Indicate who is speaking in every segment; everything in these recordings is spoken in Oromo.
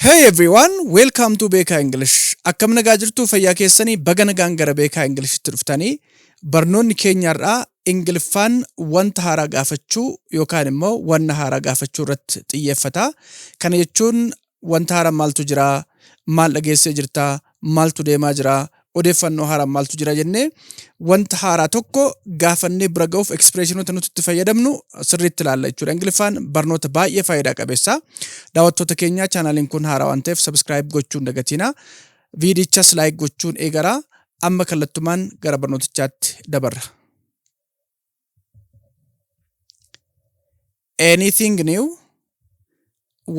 Speaker 1: Hey everyone, welcome to Beekaa English. Akkam nagaa jirtu fayyaa keessanii baga nagaan gara Beekaa Englishitti dhuftanii barnoonni keenyarraa Ingiliffaan wanta haaraa gaafachuu yookaan immoo wanna haaraa gaafachuu irratti xiyyeeffata. Kana jechuun wanta haaraa maaltu jira, maal dhageessee jirta, maaltu deemaa jira, odeeffannoo haaraa maaltu jira jennee wanta haaraa tokko gaafannee bira ga'uuf expressionota nuti itti fayyadamnu sirriitti ilaalla jechuudha. Ingiliffaan barnoota baay'ee faayidaa qabeessa. Daawwattoota keenya chaanaaliin kun haaraa waan ta'eef subscribe gochuun dagatina. Viidichas like gochuun eegara. Amma kallattumaan gara barnootichaatti dabarra. Anything new?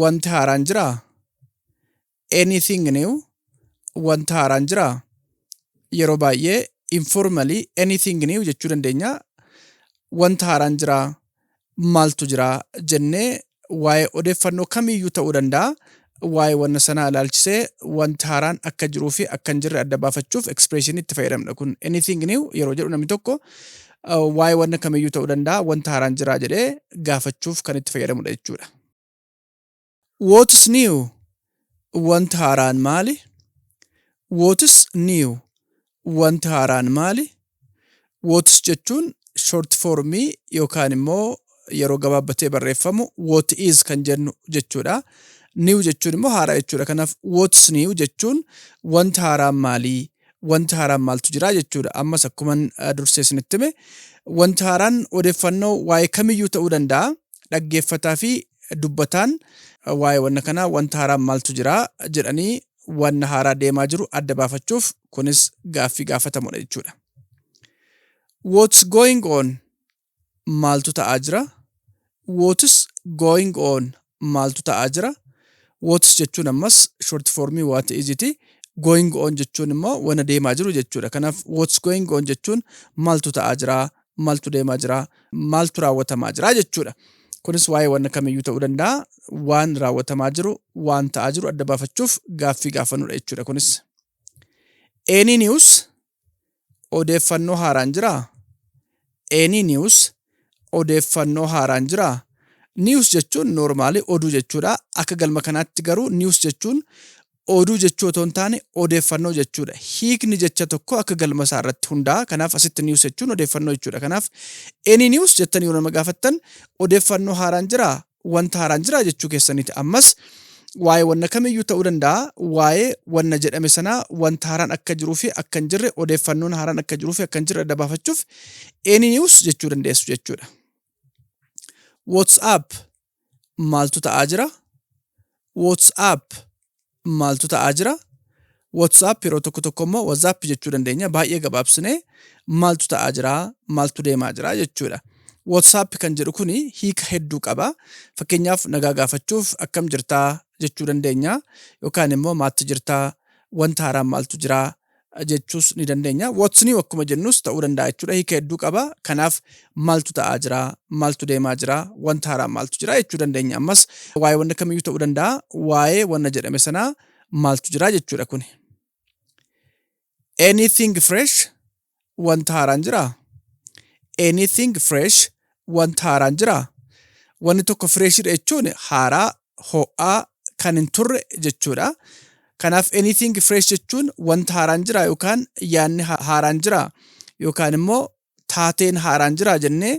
Speaker 1: Wanti haaraan jira? Anything new? Wanti haaraan jira? Yeroo baay'ee informally anything new jechuu dandeenya. Wanta haaraan jira, maaltu jira jennee waa'ee odeeffannoo kamiyyuu ta'uu danda'a. Waa'ee wanna sanaa ilaalchisee wanta haaraan akka jiruu fi akka hin jirre adda baafachuuf expression itti fayyadamna. Kun anything new yeroo jedhu namni tokko waa'ee wanna kamiyyuu ta'uu danda'a wanta haaraan jira jedhee gaafachuuf kan itti fayyadamudha jechuudha. What is new? Wanta haaraan maali? What is new? Wanta haaraan maali? What is jechuun short formii yookaan immoo yeroo gabaabbatee barreeffamu what is kan jennu jechuudha. New jechuun immoo haaraa jechuudha. Kanaaf what is new jechuun wanta haaraan maali? Wanta haaraan maaltu jira jechuudha. Ammas akkuman dursee isinitti hime wanta haaraan odeeffannoo waa'ee kamiyyuu ta'uu danda'a. Dhaggeeffataa fi dubbataan waa'ee wanna kanaa wanta haaraan maaltu jira jedhanii wanna haaraa deemaa jiru adda baafachuuf kunis gaaffii gaafatamudha jechuudha. What's going on? Maaltu ta'aa jira? What is going on? Maaltu ta'aa jira? What is jechuun ammas short formii what is iti. Going on jechuun immoo wanna deemaa jiru jechuudha. Kanaaf what's going on jechuun maaltu ta'aa jira? Maaltu deemaa jira? Maaltu raawwatamaa jira jechuudha. Kunis waa'ee wanna kamiyyuu ta'uu danda'a. Waan raawwatamaa jiru, waan ta'aa jiru adda baafachuuf gaaffii gaafannudha jechuudha kunis. Any news? Odeeffannoo haaraan jira? Any news? Odeeffannoo haaraan jira? News jechuun normally oduu jechuudha. Akka galma kanaatti garuu news jechuun oduu jechuu otoo hin taane odeeffannoo jechuudha. Hiikni jecha tokko akka galma isaa irratti hundaa'a. Kanaaf asitti news jechuun odeeffannoo jechuudha. Kanaaf any news jettanii yoo nama gaafattan odeeffannoo haaraan jira? Wanta haaraan jira jechuu keessaniiti. Ammas waa'ee wanna kamiyyuu ta'uu danda'a. Waa'ee wanna jedhame sanaa wanta haaraan akka jiruu fi akka hin jirre odeeffannoon haaraan akka jiruu fi akka hin jirre adda baafachuuf any news jechuu dandeessu jechuudha. What's up? Maaltu ta'aa jira? What's up? Maaltu ta'aa jira? What's up yeroo tokko tokko immoo WhatsApp jechuu dandeenya. Baay'ee gabaabsinee maaltu ta'aa jira? Maaltu deemaa jira jechuudha. WhatsApp kan jedhu kuni hiika hedduu qaba. Fakkeenyaaf nagaa gaafachuuf akkam jirtaa jechuu dandeenya. Yookaan immoo maatti jirtaa, wanta haaraan maaltu jira jechuus ni dandeenya. What's new akkuma jennus ta'uu danda'a jechuudha. Hiika hedduu qaba. Kanaaf maaltu ta'aa jira, maaltu deemaa jira, wanta haaraan maaltu jira jechuu dandeenya. Ammas waa'ee wanna kamiyyuu ta'uu danda'a. Waa'ee wanna jedhame sanaa maaltu jira jechuudha kuni. Anything fresh? Wanta haaraan jira? Anything fresh? Wanta haaraan jira? Wanni tokko freshidha jechuun haaraa, ho'aa, kan hin turre jechuudha. Kanaaf anything fresh jechuun wanta haaraan jira yookaan yaanni haaraan jira yookaan immoo taateen haaraan jira jennee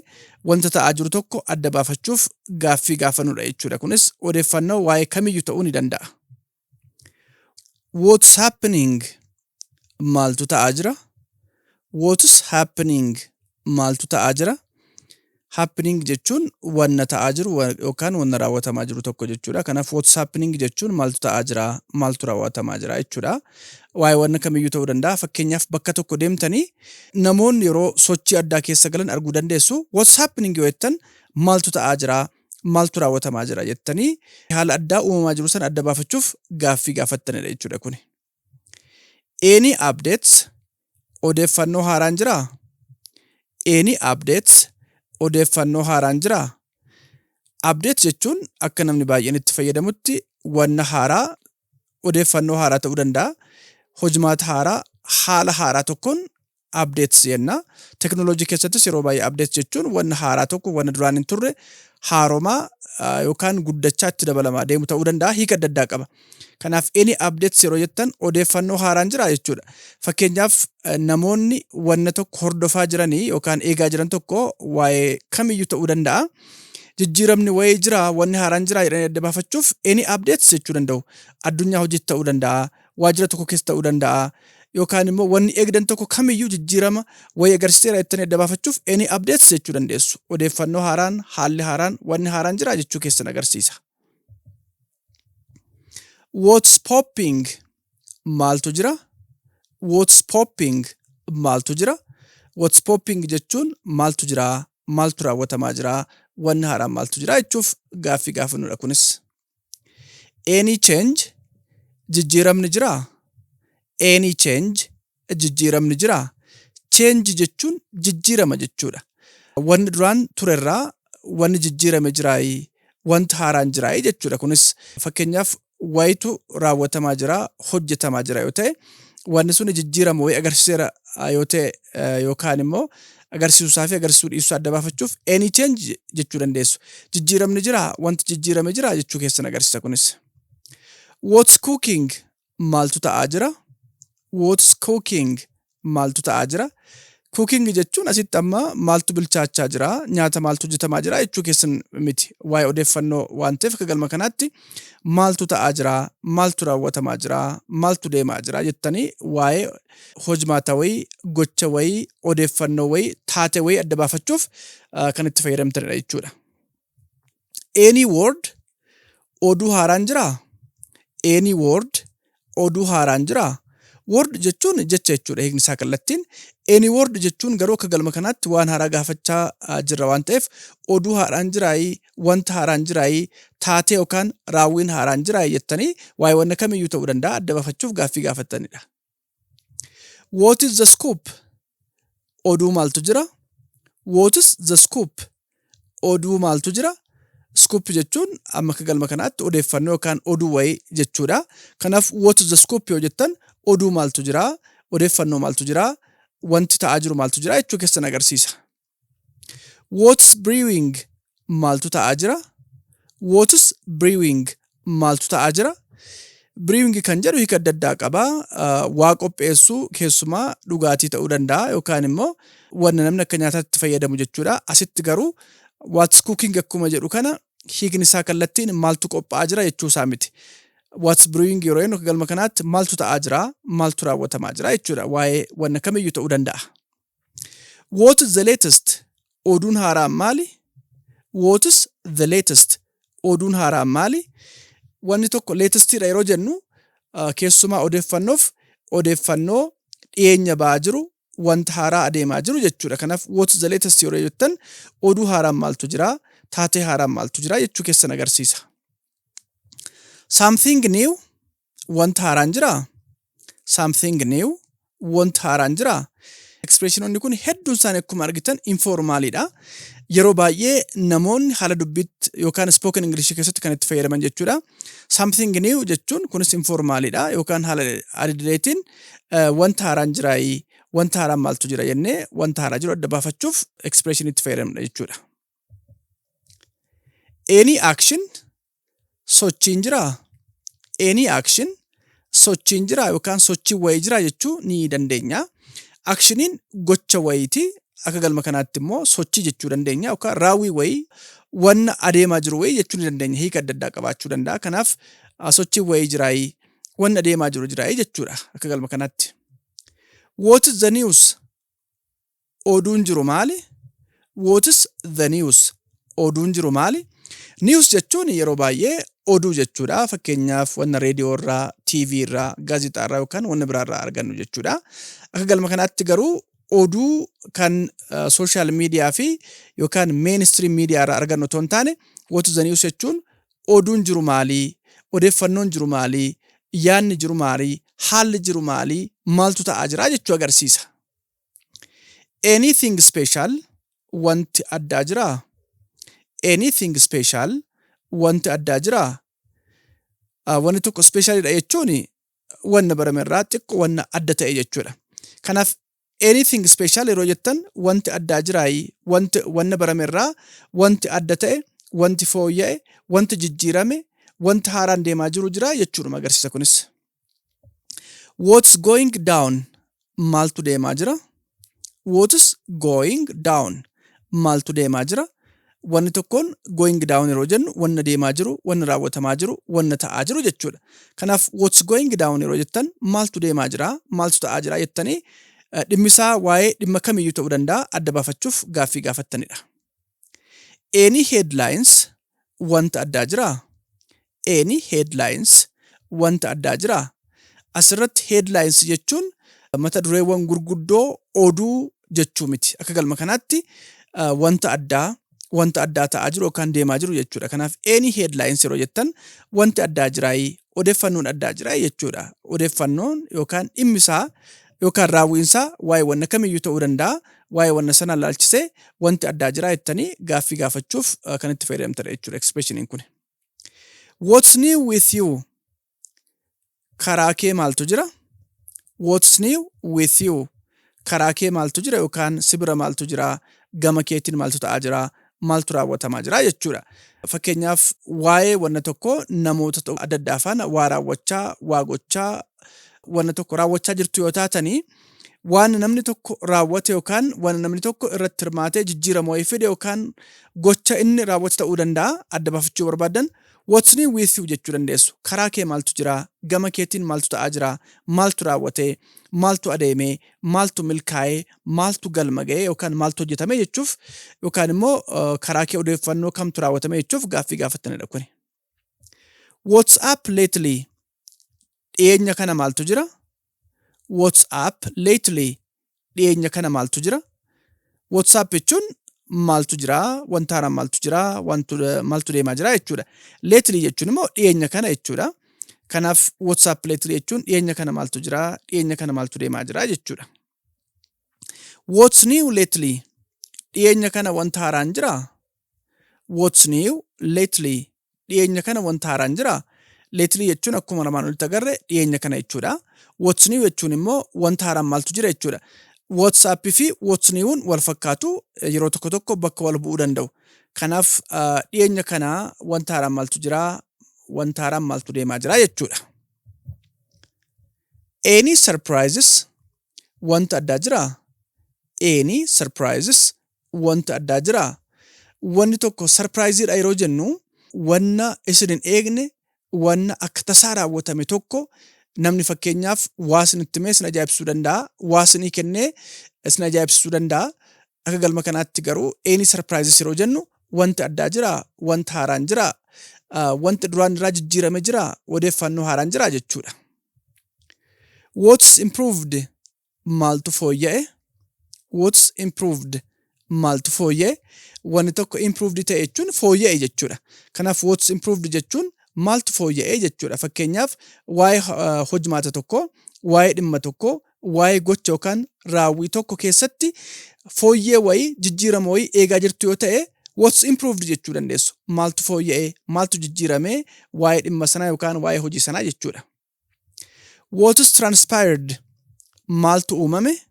Speaker 1: wanta ta'aa jiru tokko adda baafachuuf gaaffii gaafannudha jechuudha. Kunis odeeffannoo waa'ee kamiyyuu ta'uu ni danda'a. What's happening? Maaltu ta'aa jira? What's happening? Maaltu ta'aa jira? Happening jechuun wanna ta'aa jiru yookaan wanna raawwatamaa jiru tokko jechuudha. Kanaaf what's happening jechuun maaltu ta'aa jira, maaltu raawwatamaa jira jechuudha. Waa'ee wanna kamiyyuu ta'uu danda'a. Fakkeenyaaf bakka tokko deemtanii namoonni yeroo sochii addaa keessa galan arguu dandeessu. What's happening yoo jettan maaltu ta'aa jira, maaltu raawwatamaa jira jettanii haala addaa uumamaa jiru sana adda baafachuuf gaaffii gaafattanidha jechuudha kuni. Any updates? Odeeffannoo haaraan jira? Any updates? Odeeffannoo haaraan jira? Update jechuun akka namni baay'een itti fayyadamutti wanna haaraa odeeffannoo haaraa ta'uu danda'a. Hojmaata haaraa haala haaraa tokkoon updates jenna. Teknooloojii keessattis yeroo baay'ee updates jechuun wanna haaraa tokko wanna duraan hin turre haaromaa yookaan guddachaa itti dabalamaa deemu ta'uu danda'a. Hiika adda addaa qaba. Kanaaf any updates yeroo jettan odeeffannoo haaraan jira jechuudha. Fakkeenyaaf namoonni wanna tokko hordofaa jiranii yookaan eegaa jiran tokko waa'ee kamiyyuu ta'uu danda'a. Jijjiiramni wayii jira, wanni haaraan jira jedhanii adda baafachuuf any updates jechuu danda'u. Addunyaa hojii ta'uu danda'a, waajjira tokko keessa ta'uu danda'a, yookaan immoo wanni eegdan tokko kamiyyuu jijjiirama wayii agarsiiseera jettanii adda baafachuuf any updates jechuu dandeessu. Odeeffannoo haaraan, haalli haaraan, wanni haaraan jira jechuu keessan agarsiisa. What's popping? Maaltu jira? What's popping? Maaltu jira? What's popping jechuun maaltu jira? Maaltu raawwatamaa jira? Wanni haaraan maaltu jira jechuuf gaaffii gaafannuudha kunis. Any change? Jijjiiramni jira? Any change? Jijjiiramni jira? Change jechuun jijjiirama jechuudha. Wanni duraan turerraa wanni jijjiirame jiraayi, wanti haaraan jiraayi jechuudha. Kunis fakkeenyaaf wayitu raawwatamaa jira, hojjetamaa jira yoo ta'e, wanni sun jijjiirama wayii agarsiiseera yoo ta'e yookaan immoo agarsiisuusaa fi agarsiisuu dhiisuu adda baafachuuf any change jechuu dandeessu. Jijjiiramni jira, wanti jijjiirame jira jechuu keessan agarsiisa kunis. What's cooking? Maaltu ta'aa jira? What's cooking? Maaltu ta'aa jira? Cooking jechuun asitti amma maaltu bilchaachaa jira, nyaata maaltu hojjetamaa jira jechuu keessan miti. Waa'ee odeeffannoo waan ta'eef akka galma kanaatti maaltu ta'aa jira, maaltu raawwatamaa jira, maaltu deemaa jira jettanii waa'ee hojmaata wayii, gocha wayii, odeeffannoo wayii, taate wayii adda baafachuuf kan itti fayyadamtanidha jechuudha. Any word? Oduu haaraan jiraa? Any word? Oduu haaraan jiraa? Word jechuun jecha jechuudha hiikni isaa kallattiin. Any word jechuun garuu akka galma kanaatti waan haaraa gaafachaa jirra waan ta'eef oduu haaraan jiraayi, wanta haaraan jiraayi, taatee yookaan raawwiin haaraan jiraayi jettanii waa'ee wanna kamiyyuu ta'uu danda'a adda baafachuuf gaaffii gaafattanidha. What is the scoop? Oduu maaltu jira? What is the scoop? Oduu maaltu jira? Scoop jechuun amma akka galma kanaatti odeeffannoo yookaan oduu wayii jechuudha. Kanaaf what is the scoop yoo jettan oduu maaltu jira? Odeeffannoo maaltu jira? Wanti ta'aa jiru maaltu jira jechuu keessan agarsiisa. What's brewing? Maaltu ta'aa jira? What's brewing? Maaltu ta'aa jira? Brewing kan jedhu hiika adda addaa qaba. Waa qopheessuu keessumaa dhugaatii ta'uu danda'a yookaan immoo wanna namni akka nyaataatti fayyadamu jechuudha. Asitti garuu what's cooking akkuma jedhu kana hiikni isaa kallattiin maaltu qophaa'aa jira jechuu isaa miti. What's brewing yeroo jennu galma kanaatti maaltu ta'aa jira, maaltu raawwatamaa jira jechuudha. Waa'ee wanna kamiyyuu ta'uu danda'a. What is the latest? Oduun haaraan maali? What is the latest? Oduun haaraan maali? Wanni tokko latestidha yeroo jennu keessumaa odeeffannoof odeeffannoo dhiyeenya ba'aa jiru, wanta haaraa adeemaa jiru jechuudha. Kanaaf what is the latest yeroo jettan oduu haaraan maaltu jira, taatee haaraan maaltu jira jechuu keessan agarsiisa. Something new? Wanta haaraan jira? Something new? Wanta haaraan jira? Expressiononni kun hedduun isaanii akkuma argitan informaalidha. Yeroo baay'ee namoonni haala dubbiitti yookaan spoken English keessatti kan itti fayyadaman jechuudha. Something new jechuun kunis informaalidha yookaan haala adileetiin wanta haaraan jiraayi, wanta haaraan maaltu jira jennee wanta haaraa jiru adda baafachuuf expression itti fayyadamna jechuudha. Any action? Sochiin jira? Any action? Sochiin jira yookaan sochii wayii jira jechuu ni dandeenya. Actioniin gocha wayiiti. Akka galma kanaatti immoo sochii jechuu dandeenya yookaan raawwii wayii wanna adeemaa jiru wayii jechuu ni dandeenya. Hiika adda addaa qabaachuu danda'a. Kanaaf sochii wayii jiraayi, wanna adeemaa jiru jiraayi jechuudha akka galma kanaatti. What is the news? Oduun jiru maali? What is the news? Oduun jiru maali? News jechuun yeroo baay'ee oduu jechuudha. Fakkeenyaaf wanna reediyoo irraa, TV irraa, gaazexaa irraa yookaan wanna biraa irraa argannu jechuudha. Akka galma kanaatti garuu oduu kan social media fi yookaan mainstream media irraa argannu otoo hin taane what is the news jechuun oduun jiru maali? Odeeffannoon jiru maali? Yaanni jiru maali? Haalli jiru maali? Maaltu ta'aa jira jechuu agarsiisa. Anything special? Wanti addaa jiraa? Anything special? Wanti addaa jiraa? Wanni tokko specialidha jechuun wanna barame irraa xiqqoo wanna adda ta'e jechuudha. Kanaaf anything special yeroo jettan wanti addaa jiraayi, wanna baramerraa wanti adda ta'e, wanti fooyya'e, wanti jijjiirame, wanti haaraan deemaa jiru jira jechuudha agarsiisa kunis. What's going down? Maaltu deemaa jira? What's going down? Maaltu deemaa jira? Wanni tokkoon going down yeroo jennu wanna deemaa jiru, wanna raawwatamaa jiru, wanna ta'aa jiru jechuudha. Kanaaf what's going down yeroo jettan maaltu deemaa jira, maaltu ta'aa jira jettanii dhimmisaa waa'ee dhimma kamiyyuu ta'uu danda'a adda baafachuuf gaaffii gaafattanidha. Any headlines? Wanta addaa jira? Any headlines? Wanta addaa jira? Asirratti headlines jechuun mata dureewwan gurguddoo oduu jechuu miti. Akka galma kanaatti wanta addaa ta'aa jiru yookaan deemaa jiru jechuudha. Kanaaf any headlines yeroo jettan wanti addaa jiraayi, odeeffannoon addaa jiraayi jechuudha. Odeeffannoon yookaan dhimmisaa yookaan raawwiinsaa waa'ee wanna kamiyyuu ta'uu danda'a. Waa'ee wanna sana ilaalchisee wanti addaa jiraa jettanii gaaffii gaafachuuf kan itti fayyadamtudha jechuudha expressioniin kun. What's new with you? Karaa kee maaltu jira? What's new with you? Karaa kee maaltu jira yookaan sibira maaltu jira? Gama keetiin maaltu ta'aa jira? Maaltu raawwatamaa jira jechuudha. Fakkeenyaaf waa'ee wanna tokko namoota adda addaa faana waa raawwachaa, waa gochaa, wanna tokko raawwachaa jirtu yoo taatanii waan namni tokko raawwate yookaan waan namni tokko irratti hirmaatee jijjiirama wayii fide yookaan gocha inni raawwate ta'uu danda'a adda baafachuu barbaadan what's new with you jechuu dandeessu. Karaa kee maaltu jira? Gama keetiin maaltu ta'aa jira? Maaltu raawwate? Maaltu adeeme? Maaltu milkaa'ee? Maaltu galma ga'ee yookaan maaltu hojjetame jechuuf yookaan immoo karaa kee odeeffannoo kamtu raawwatame jechuuf gaaffii gaafattanidha kuni. What's up lately? Dhiyeenya kana maaltu jira? What's up lately? Dhiyeenya kana maaltu jira? What's up jechuun maaltu jira? Wanta haaraan maaltu jira? Maaltu deemaa jira jechuudha. Lately jechuun immoo dhiyeenya kana jechuudha. Kanaaf what's up lately jechuun dhiyeenya kana maaltu jira? Dhiyeenya kana maaltu deemaa jira jechuudha. What's new lately? Dhiyeenya kana wanta haaraan jira? What's new lately? Dhiyeenya kana wanta haaraan jira? Lately jechuun akkuma armaan olitti agarre dhiyeenya kana jechuudha. What's new jechuun immoo wanta haaraan maaltu jira jechuudha. What's up fi what's new'n wal fakkaatu yeroo tokko tokko bakka wal bu'uu danda'u. Kanaaf dhiyeenya kana wanta haaraan maaltu jira? Wanta haaraan maaltu deemaa jira jechuudha. Any surprises? Wanta addaa jira? Any surprises? Wanta addaa jira? Wanni tokko surpriseedha yeroo jennu wanna isin hin eegne wanna akka tasaa raawwatame tokko namni fakkeenyaaf waa isinitti himee isin ajaa'ibsiisuu danda'a. Waa isinii kennee isin ajaa'ibsiisuu danda'a. Akka galma kanaatti garuu any surprises yeroo jennu wanti addaa jira? Wanta haaraan jira? Wanti duraan irraa jijjiirame jira? Odeeffannoo haaraan jira jechuudha. What's improved? Maaltu fooyya'e? What's improved? Maaltu fooyya'e? Wanni tokko improved ta'e jechuun fooyya'e jechuudha. Kanaaf what's improved jechuun maaltu fooyya'e jechuudha. Fakkeenyaaf waa'ee hojmaata tokko, waa'ee dhimma tokko, waa'ee gocha yookaan raawwii tokko keessatti fooyyee wayii jijjiirama wayii eegaa jirtu yoo ta'e what's improved jechuu dandeessu. Maaltu fooyya'e? Maaltu jijjiirame? Waa'ee dhimma sanaa yookaan waa'ee hojii sanaa jechuudha. What is transpired? Maaltu uumame?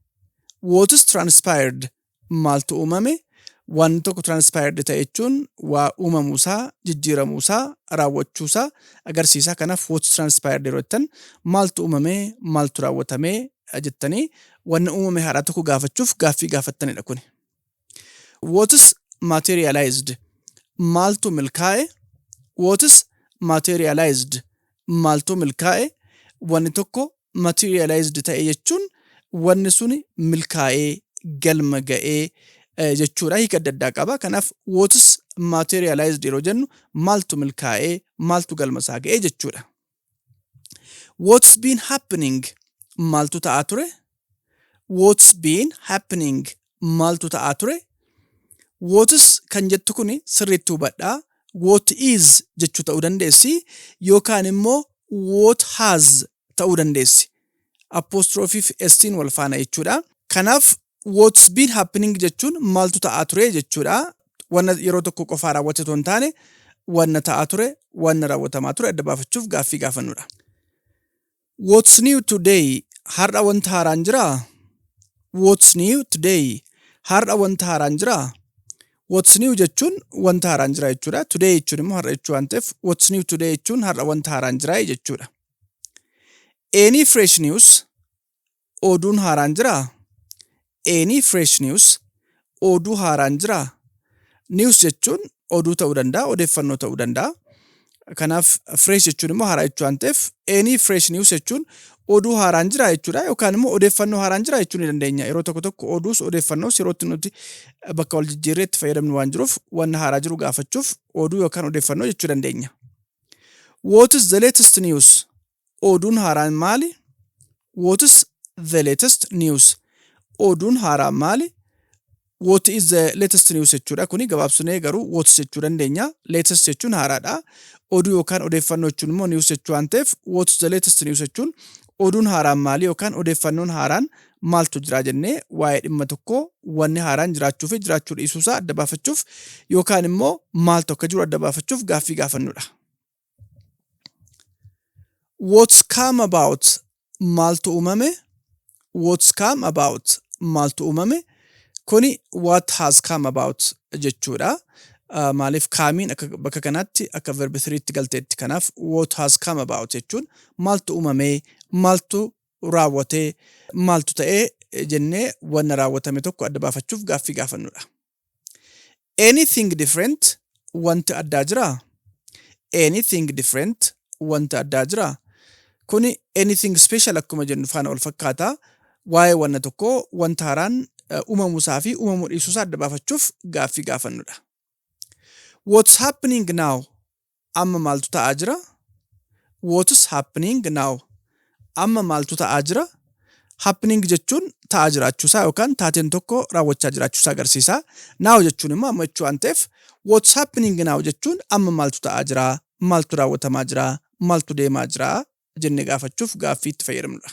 Speaker 1: What is transpired? Maaltu uumame? Wanti tokko transpired ta'e jechuun waa uumamuusaa, jijjiiramuusaa, raawwachuusaa agarsiisa. Kanaaf what's transpired yeroo jettan maaltu uumame? Maaltu raawwatame jettanii wanna uumame haaraa tokko gaafachuuf gaaffii gaafattanidha kuni. What is materialized? Maaltu milkaa'e? What is materialized? Maaltu milkaa'e? Wanni tokko materialized ta'e jechuun wanni suni milkaa'ee galma ga'ee jechuudha. Hiika adda addaa qaba. Kanaaf what is materialized yeroo jennu maaltu milkaa'ee maaltu galma isaa ga'ee jechuudha. What's been happening? Maaltu ta'aa ture? What's been happening? Maaltu ta'aa ture? What is kan jettu kuni sirriitti hubadhaa. What is jechuu ta'uu dandeessi yookaan immoo what has ta'uu dandeessi. Apostrophe fi s'in wal faana jechuudha. Kanaaf what's been happening jechuun maaltu ta'aa ture jechuudha. Wanna yeroo tokko qofaa raawwate osoo hin taane wanna ta'aa ture, wanna raawwatamaa ture adda baafachuuf gaaffii gaafannudha. What's new today? Har'a wanta haaraan jiraa? What's new today? Har'a wanta haaraan jiraa? What's new jechuun wanta haaraan jira jechuudha. Today jechuun immoo har'a jechuu waan ta'eef what's new today jechuun har'a wanta haaraan jiraa jechuudha. Any fresh news? Oduun haaraan jiraa? Any fresh news? Oduu haaraan jiraa? News jechuun oduu ta'uu danda'a, odeeffannoo ta'uu danda'a. Kanaaf fresh jechuun immoo haaraa jechuu waan ta'eef any fresh news jechuun oduu haaraan jiraa jechuudha yookaan immoo odeeffannoo haaraan jiraa jechuu ni dandeenya. Yeroo tokko tokko oduus odeeffannoos yeroo itti nuti bakka wal jijjiirree itti fayyadamnu waan jiruuf wanna haaraa jiru gaafachuuf oduu yookaan odeeffannoo jechuu dandeenya. What is the latest news? Oduun haaraan maali? What is the latest news? Oduun haaraan maali? What is the latest news jechuudha. Kuni gabaabsinee garuu what jechuu dandeenya. Latest jechuun haaraadha. Oduu yookaan odeeffannoo jechuun immoo news jechuu waan ta'eef what is the latest news jechuun oduun haaraan maali yookaan odeeffannoon haaraan maaltu jira jennee waa'ee dhimma tokkoo wanni haaraan jiraachuu fi jiraachuu dhiisuusaa adda baafachuuf yookaan immoo maaltu akka jiru adda baafachuuf gaaffii gaafannudha. What's come about? Maaltu uumame? What's come about? Maaltu uumame? Kuni what has come about jechuudha. Maaliif kaamiin akka bakka kanatti akka verb 3tti galteetti. Kanaaf what has come about jechuun maaltu uumame, maaltu raawwatee, maaltu ta'ee jennee wanna raawwatame tokko adda baafachuuf gaaffii gaafannudha. Anything different? Wanti addaa jiraa? Anything different? Wanti addaa jiraa? Kuni anything special akkuma jennu faana wal fakkaataa. Waa'ee wanna tokkoo wanta haaraan uumamuusaa fi uumamuu dhiisuusaa adda baafachuuf gaaffii gaafannudha. What's happening now? Amma maaltu ta'aa jira? What is happening now? Amma maaltu ta'aa jira? Happening jechuun ta'aa jiraachuusaa yookaan taateen tokko raawwachaa jiraachuusaa agarsiisa. Now jechuun immoo amma jechuu waan ta'eef what's happening now jechuun amma maaltu ta'aa jira? Maaltu raawwatamaa jira? Maaltu deemaa jira? Jennee gaafachuuf gaaffii itti fayyadamnudha.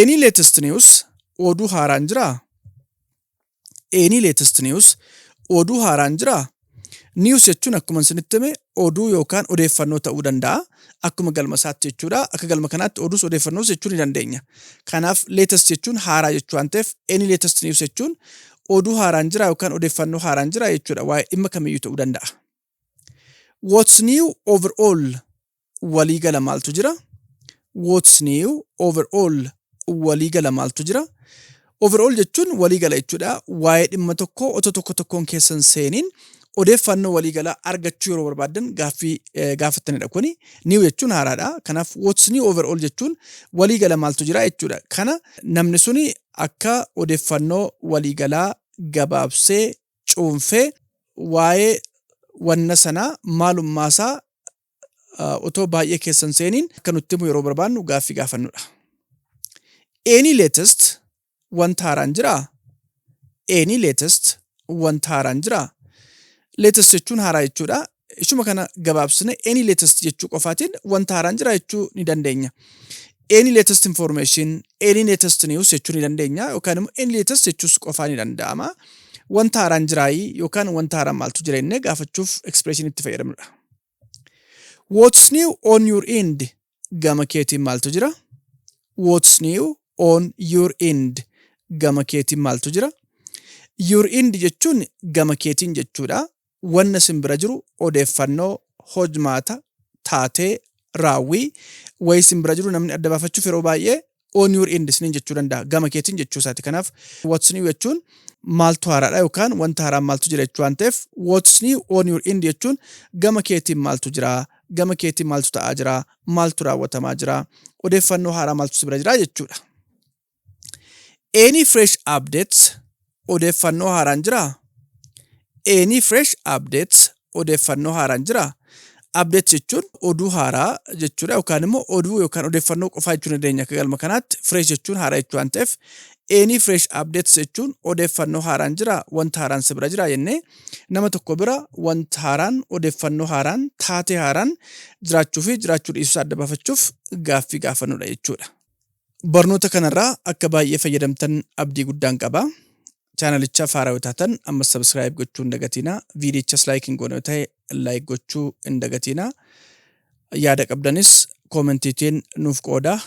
Speaker 1: Any latest news? Oduu haaraan jiraa? Any latest news? Oduu haaraan jiraa? News jechuun akkuma isinitti hime oduu yookaan odeeffannoo ta'uu danda'a. Akkuma galma isaatti jechuudha. Akka galma kanaatti oduus odeeffannoos jechuu ni dandeenya. Kanaaf latest jechuun haaraa jechuu waan ta'eef any latest news jechuun oduu haaraan jiraa yookaan odeeffannoo haaraan jiraa jechuudha. Waa'ee dhimma kamiyyuu ta'uu danda'a. What's new overall? Waliigala maaltu jira? What's new overall? Waliigala maaltu jira? Overall jechuun waliigala jechuudha. Waa'ee dhimma tokkoo otoo tokkoon keessan seeniin odeeffannoo waliigalaa argachuu yeroo barbaadan gaaffii gaafattanidha. Kuni new jechuun haaraadha. Kanaaf what's new overall jechuun waliigala maaltu jira jechuudha. Kana namni suni akka odeeffannoo waliigalaa gabaabsee cuunfee waa'ee wanna sanaa maalummaasaa otoo baay'ee keessan seeniin akka nutti himu yeroo barbaannu gaaffii gaafannudha. Any latest? Wanta haaraan jiraa? Any latest? Wanta haaraan jiraa? Latest jechuun haaraa jechuudha. Ishuma kana gabaabsine any latest jechuu qofaatiin wanta haaraan jiraa jechuu ni dandeenya. Any latest information, any latest news jechuu ni dandeenya yookaan immoo any latest jechuus qofaa ni danda'ama. Wanta haaraan jiraayii yookaan wanta haaraan maaltu jira jennee gaafachuuf expression itti fayyadamnudha. What's new on your end? Gama keetiin maaltu jira? What's new on your end? Gama keetiin maaltu jira? Your end jechuun gama keetiin jechuudha. Wanna simbira jiru odeeffannoo, hojmaata, taatee, raawwii wayii simbira jiru namni adda baafachuuf yeroo baay'ee on your end isiniin jechuu danda'a. Gama keetiin jechuu isaati. Kanaaf what's new jechuun maaltu haaraadha yookaan wanta haaraan maaltu jira jechuu waan ta'eef what's new on your end jechuun gama keetiin maaltu jira? Gama keetiin maaltu ta'aa jira? Maaltu raawwatamaa jira? Odeeffannoo haaraa maaltu simbira jira jechuudha. Any fresh updates? Odeeffannoo haaraan jiraa? Any fresh updates? Odeeffannoo haaraan jiraa? Updates jechuun oduu haaraa jechuudha yookaan immoo oduu yookaan odeeffannoo qofaa jechuu dandeenya akka galma kanaatti. Fresh jechuun haaraa jechuu waan ta'eef any fresh updates jechuun odeeffannoo haaraan jiraa? Wanta haaraan si bira jiraa jennee nama tokko bira wanta haaraan, odeeffannoo haaraan, taatee haaraan jiraachuu fi jiraachuu dhiisuu adda baafachuuf gaaffii gaafannudha jechuudha. Barnoota kanarraa akka baay'ee fayyadamtan abdii guddaan qaba. Chaanalicha Afaan Oromoo taatan amma subscribe gochuu hin dagatinaa. Viidiyochas like hin goone ta'e like gochuu hin dagatinaa. Yaada qabdanis koomentiitiin nuuf qoodaa.